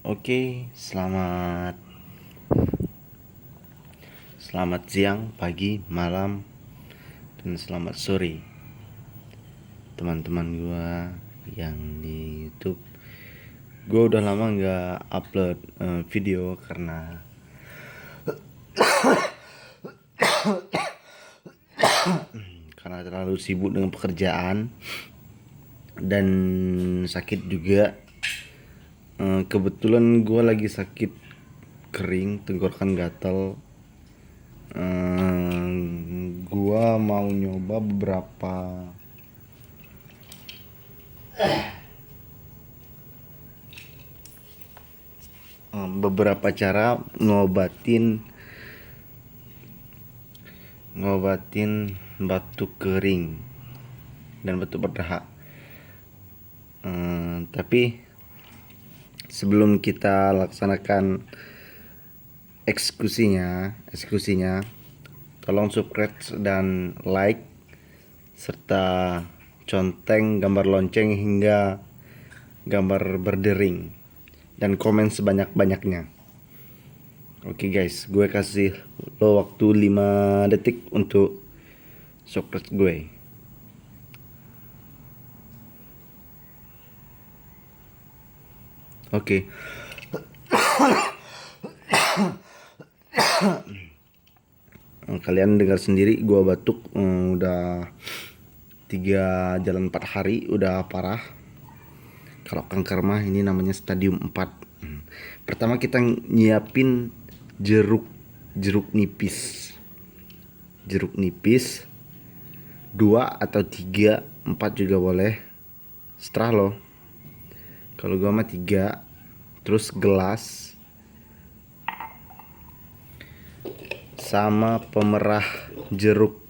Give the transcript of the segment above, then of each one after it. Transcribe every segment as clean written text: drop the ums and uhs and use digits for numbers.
Oke, selamat siang, pagi, malam, dan selamat sore teman-teman gua yang di YouTube. Gua udah lama nggak upload video karena terlalu sibuk dengan pekerjaan dan sakit juga. Kebetulan gua lagi sakit kering, tenggorokan gatal. Gua mau nyoba beberapa cara ngobatin batuk kering dan batuk berdahak. Tapi sebelum kita laksanakan eksekusinya, tolong subscribe dan like serta conteng gambar lonceng hingga gambar berdering dan komen sebanyak-banyaknya. Oke guys, gue kasih lo waktu 5 detik untuk subscribe gue. Oke. Kalian dengar sendiri gue batuk udah 3 jalan 4 hari, udah parah. Kalau kanker mah ini namanya stadium 4. Pertama kita nyiapin jeruk nipis. Jeruk nipis 2 atau 3, 4 juga boleh. Setelah lo. Kalau gua mah 3. Terus gelas sama pemerah jeruk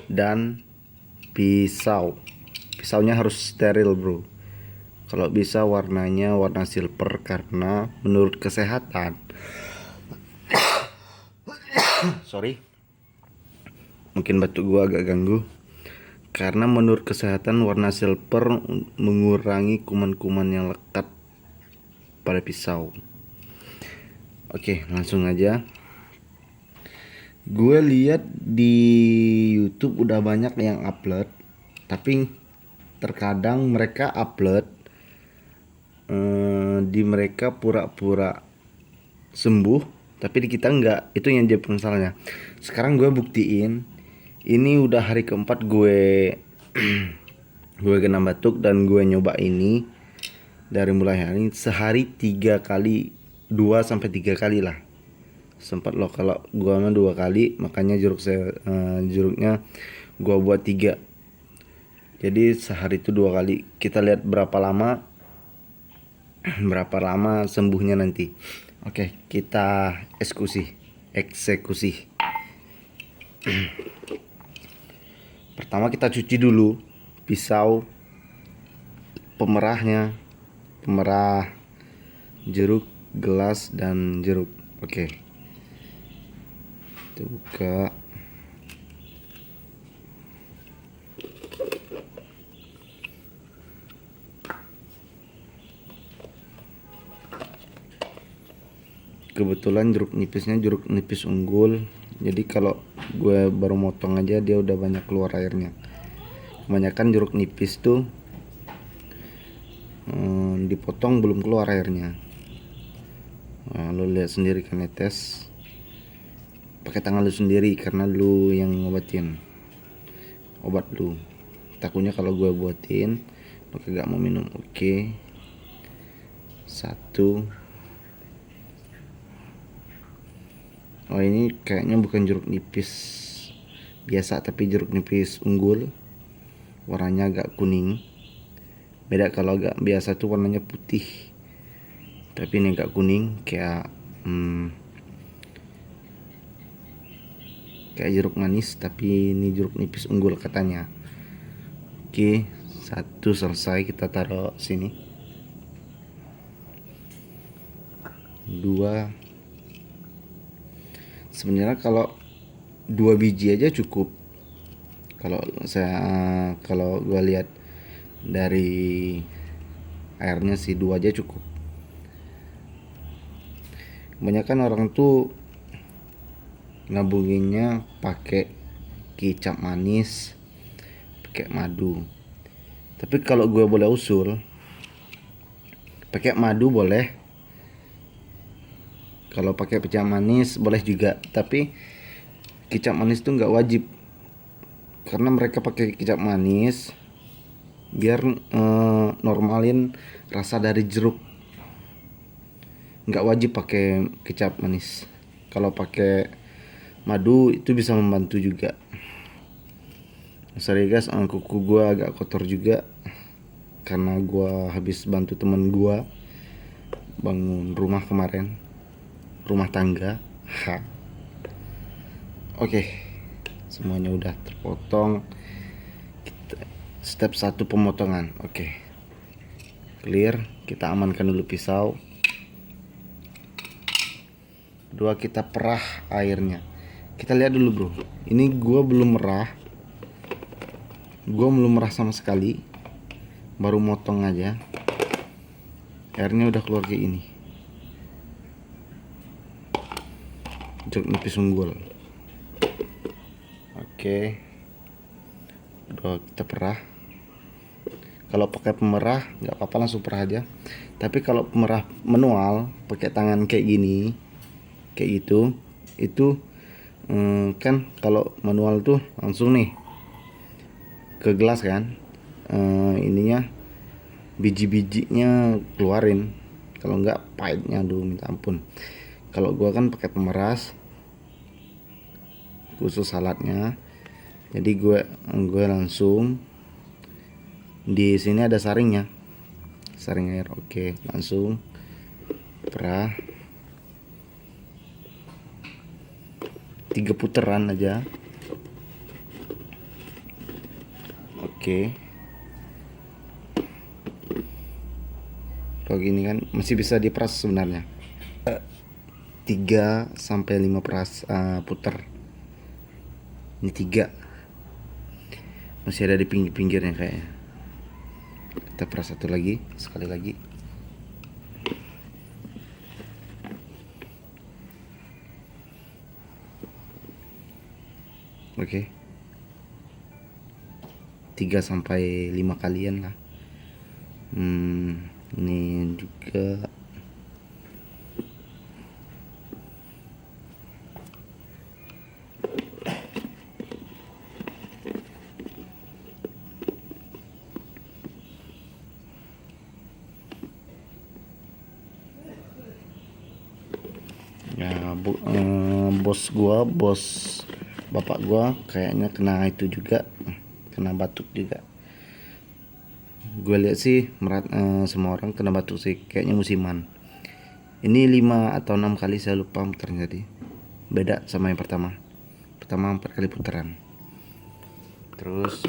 dan pisau. Pisaunya harus steril, bro. Kalau bisa warnanya warna silver karena menurut kesehatan sorry, mungkin batuk gua agak ganggu. Karena menurut kesehatan warna silver mengurangi kuman-kuman yang lekat pada pisau. Oke, langsung aja. Gue lihat di YouTube udah banyak yang upload, tapi terkadang mereka upload di mereka pura-pura sembuh, tapi di kita enggak. Itu yang jadi masalahnya. Sekarang gue buktiin. Ini udah hari keempat gue gue kena batuk dan gue nyoba ini. Dari mulai hari ini sehari 3 kali, 2 sampai 3 kali lah. Sempat loh kalau gue mah 2 kali, makanya jeruknya gue buat 3. Jadi sehari itu 2 kali. Kita lihat berapa lama sembuhnya nanti. Oke, kita eksekusi. Pertama kita cuci dulu pisau pemerah jeruk, gelas dan jeruk. Oke. Kita buka. Kebetulan jeruk nipisnya jeruk nipis unggul, jadi kalau gue baru motong aja dia udah banyak keluar airnya. Kebanyakan jeruk nipis tuh dipotong belum keluar airnya. Nah, lo lihat sendiri kan, netes. Pakai tangan lu sendiri karena lu yang ngobatin obat lu. Takutnya kalau gue buatin lo kagak mau minum. Oke. 1. Oh, ini kayaknya bukan jeruk nipis biasa tapi jeruk nipis unggul. Warnanya agak kuning. Beda kalau agak biasa tuh warnanya putih. Tapi ini agak kuning kayak kayak jeruk manis, tapi ini jeruk nipis unggul katanya. Oke, 1 selesai, kita taruh sini. 2. Sebenarnya kalau 2 biji aja cukup. Kalau gua lihat dari airnya sih 2 aja cukup. Kebanyakan orang tuh ngabunginnya pakai kecap manis, pakai madu. Tapi kalau gue boleh usul, pakai madu boleh, kalau pakai kecap manis boleh juga, tapi kecap manis tuh nggak wajib, karena mereka pakai kecap manis biar normalin rasa dari jeruk. Nggak wajib pakai kecap manis. Kalau pakai madu itu bisa membantu juga. Sorry guys, kuku gua agak kotor juga karena gua habis bantu temen gua bangun rumah kemarin, rumah tangga. Oke, semuanya udah terpotong. Step 1 pemotongan. Oke, clear. Kita amankan dulu pisau. Kedua, kita perah airnya. Kita lihat dulu bro, ini gua belum merah sama sekali, baru motong aja. Airnya udah keluar kayak ini, jeruk nipis unggul. Oke, udah kita perah. Kalau pakai pemerah nggak apa-apa, langsung perah aja. Tapi kalau pemerah manual pakai tangan kayak gini, kayak gitu, itu kan kalau manual tuh langsung nih ke gelas kan, ininya biji-bijinya keluarin. Kalau nggak pahitnya, aduh minta ampun. Kalau gua kan pakai pemeras khusus saladnya, jadi gue langsung di sini ada saringnya, saring air. Oke, langsung perah 3 putaran aja. Oke, kalau gini kan masih bisa diperas sebenarnya, 3 sampai 5 puter. Ini 3 masih ada di pinggir-pinggirnya kayaknya. Kita peras satu lagi, sekali lagi. Oke, 3 sampai 5 kalian lah. Ini juga ya, bos bapak gua kayaknya kena itu juga, kena batuk juga. Gue lihat sih semua orang kena batuk sih, kayaknya musiman. Ini 5 atau 6 kali, saya lupa terjadi. Beda sama yang pertama 4 kali putaran. Terus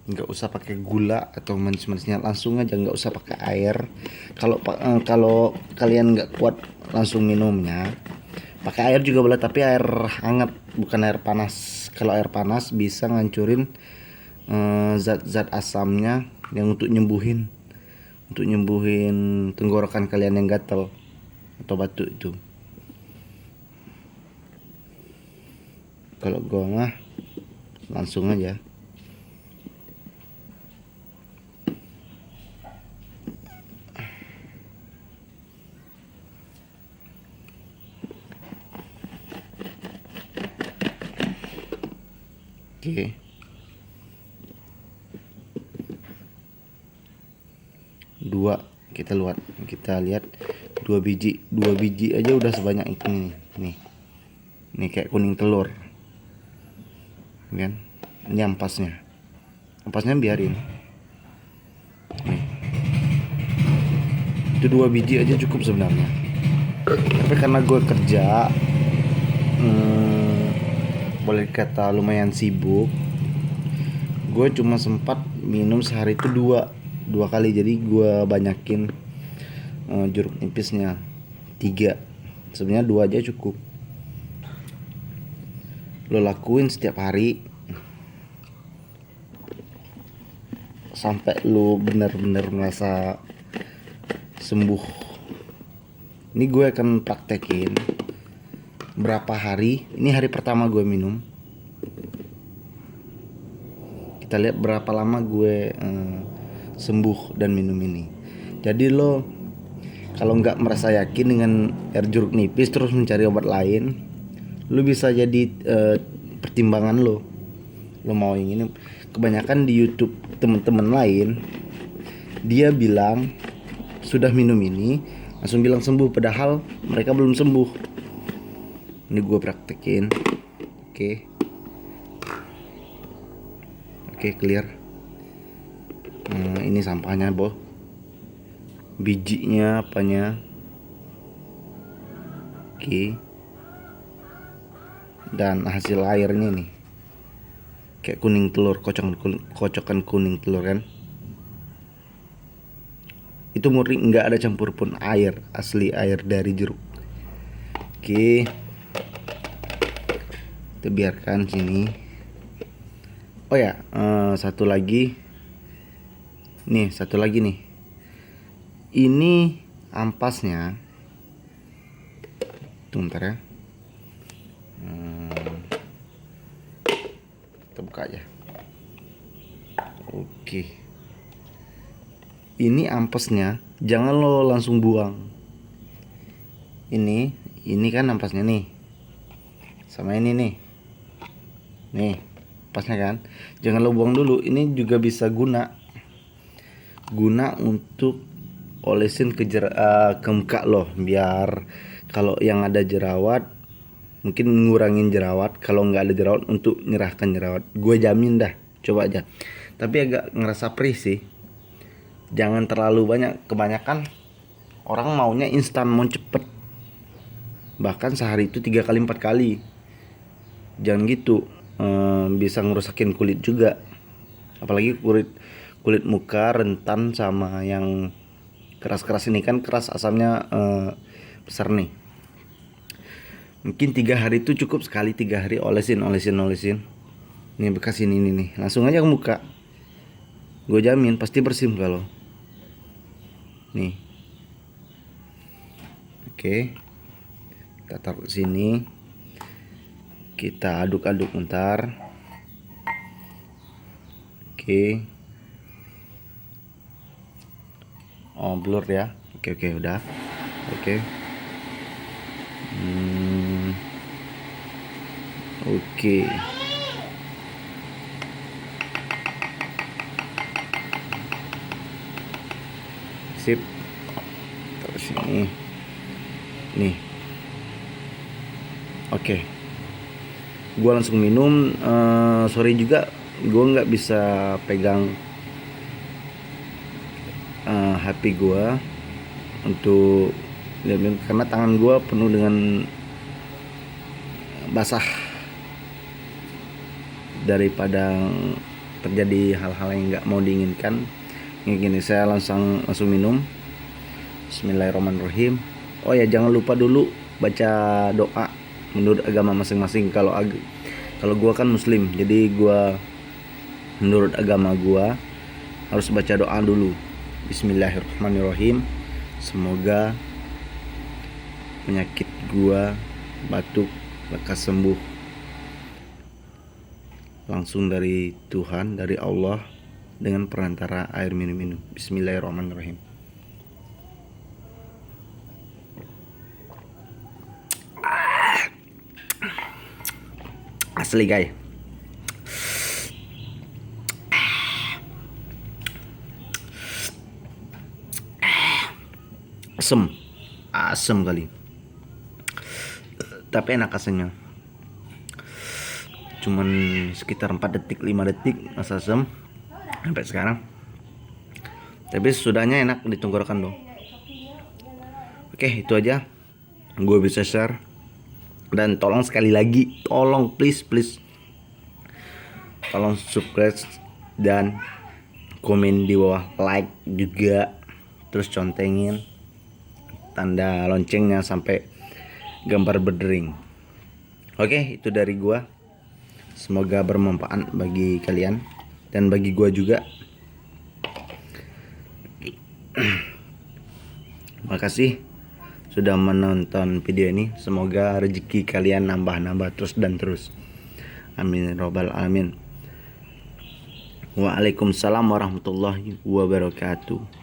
nggak usah pakai gula atau manis-manisnya, langsung aja, nggak usah pakai air. Kalau kalian nggak kuat langsung minumnya, pakai air juga boleh, tapi air hangat, bukan air panas. Kalau air panas bisa ngancurin zat-zat asamnya yang untuk nyembuhin tenggorokan kalian yang gatal atau batuk itu. Kalau gua mah langsung aja. Oke, kita lihat 2 biji aja udah sebanyak ini nih kayak kuning telur kan. Ini ampasnya biarin nih. Itu 2 biji aja cukup sebenarnya, tapi karena gue kerja boleh kata lumayan sibuk, gue cuma sempat minum sehari itu 2. 2 kali, jadi gue banyakin jeruk nipisnya 3. Sebenarnya 2 aja cukup. Lo lakuin setiap hari sampai lo benar-benar merasa sembuh. Ini gue akan praktekin berapa hari. Ini hari pertama gue minum. Kita lihat berapa lama gue sembuh dan minum ini. Jadi lo kalau nggak merasa yakin dengan air jeruk nipis terus mencari obat lain, lo bisa jadi pertimbangan lo mau yang ini. Kebanyakan di YouTube teman-teman lain dia bilang sudah minum ini langsung bilang sembuh, padahal mereka belum sembuh. Ini gue praktekin. Oke, clear. Ini sampahnya, boh. Bijinya apanya. Oke. Dan hasil airnya nih. Kayak kuning telur, kocokan kuning telur kan. Itu murni, nggak ada campur pun air, asli air dari jeruk. Oke. Kita biarkan sini. Oh ya, satu lagi nih. Ini ampasnya. Tunggu bentar ya. Kita buka aja. Oke. Ini ampasnya, jangan lo langsung buang. Ini kan ampasnya nih. Sama ini nih. Nih, ampasnya kan. Jangan lo buang dulu. Ini juga bisa guna untuk olesin ke muka lo, biar kalau yang ada jerawat mungkin ngurangin jerawat. Kalau nggak ada jerawat, untuk nyerahkan jerawat. Gue jamin dah, coba aja. Tapi agak ngerasa perih sih. Jangan terlalu banyak. Kebanyakan orang maunya instan, mau cepet. Bahkan sehari itu 3 kali 4 kali. Jangan gitu, bisa ngerusakin kulit juga. Apalagi kulit muka rentan sama yang keras-keras. Ini kan keras, asamnya besar nih. Mungkin 3 hari itu cukup, sekali 3 hari olesin. Ini bekas ini nih, langsung aja ke muka. Gue jamin pasti bersih muka lo. Nih. Oke. Kita taruh sini. Kita aduk-aduk bentar. Oke. Oh, blur ya. Oke, udah. Oke. Oke. Sip. Terus ini. Nih. Oke. Gua langsung minum. Sorry juga gua nggak bisa pegang HP gua untuk karena tangan gua penuh dengan basah. Daripada terjadi hal-hal yang nggak mau diinginkan, gini saya langsung minum. Bismillahirrahmanirrahim. Oh ya, jangan lupa dulu baca doa menurut agama masing-masing. Kalau gua kan muslim, jadi gua menurut agama gua harus baca doa dulu. Bismillahirrahmanirrahim. Semoga penyakit gua, batuk, lekas sembuh langsung dari Tuhan, dari Allah, dengan perantara air minum ini. Bismillahirrahmanirrahim. Asli guys. Asem kali, tapi enak rasanya. Cuman sekitar 4 detik 5 detik masa asem sampai sekarang, tapi sudahnya enak di tenggorokan dong. Oke, itu aja gue bisa share. Dan tolong sekali lagi, tolong please tolong subscribe dan komen di bawah like juga, terus contengin tanda loncengnya sampai gambar berdering. Oke, itu dari gua. Semoga bermanfaat bagi kalian dan bagi gua juga. Makasih sudah menonton video ini. Semoga rezeki kalian nambah-nambah terus dan terus. Amin robbal alamin. Waalaikumsalam warahmatullahi wabarakatuh.